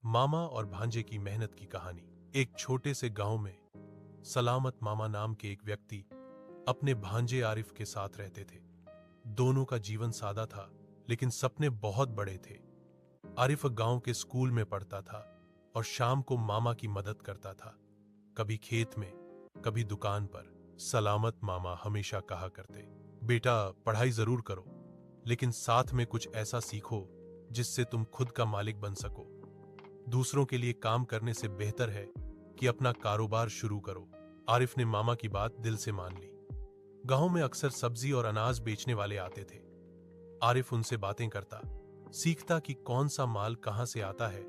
मामा और भांजे की मेहनत की कहानी। एक छोटे से गांव में सलामत मामा नाम के एक व्यक्ति अपने भांजे आरिफ के साथ रहते थे। दोनों का जीवन सादा था, लेकिन सपने बहुत बड़े थे। आरिफ गांव के स्कूल में पढ़ता था और शाम को मामा की मदद करता था, कभी खेत में, कभी दुकान पर। सलामत मामा हमेशा कहा करते, बेटा पढ़ाई जरूर करो, लेकिन साथ में कुछ ऐसा सीखो जिससे तुम खुद का मालिक बन सको। दूसरों के लिए काम करने से बेहतर है कि अपना कारोबार शुरू करो। आरिफ ने मामा की बात दिल से मान ली। गांव में अक्सर सब्जी और अनाज बेचने वाले आते थे। आरिफ उनसे बातें करता, सीखता कि कौन सा माल कहां से आता है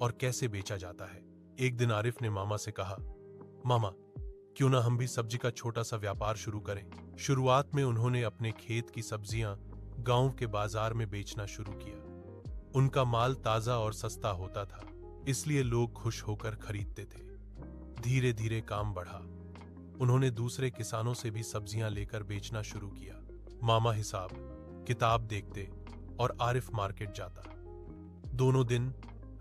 और कैसे बेचा जाता है। एक दिन आरिफ ने मामा से कहा, मामा क्यों ना हम भी सब्जी का छोटा सा व्यापार शुरू करें। शुरुआत में उन्होंने अपने खेत की सब्जियां गांव के बाजार में बेचना शुरू किया। उनका माल ताजा और सस्ता होता था, इसलिए लोग खुश होकर खरीदते थे। धीरे धीरे काम बढ़ा। उन्होंने दूसरे किसानों से भी सब्जियां लेकर बेचना शुरू किया। मामा हिसाब किताब देखते और आरिफ मार्केट जाता। दोनों दिन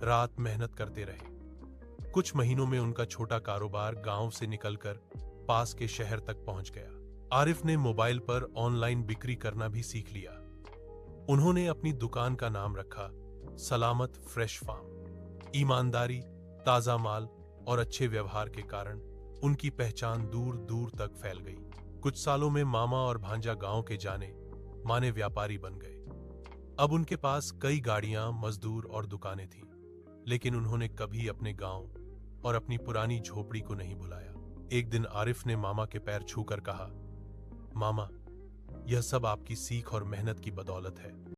रात मेहनत करते रहे। कुछ महीनों में उनका छोटा कारोबार गांव से निकलकर पास के शहर तक पहुंच गया। आरिफ ने मोबाइल पर ऑनलाइन बिक्री करना भी सीख लिया। उन्होंने अपनी दुकान का नाम रखा सलामत फ्रेश फार्म। ईमानदारी, ताजा माल और अच्छे व्यवहार के कारण उनकी पहचान दूर दूर तक फैल गई। कुछ सालों में मामा और भांजा गांव के जाने माने व्यापारी बन गए। अब उनके पास कई गाड़ियां, मजदूर और दुकानें थीं, लेकिन उन्होंने कभी अपने गांव और अपनी पुरानी झोपड़ी को नहीं भुलाया। एक दिन आरिफ ने मामा के पैर छूकर कहा, मामा यह सब आपकी सीख और मेहनत की बदौलत है।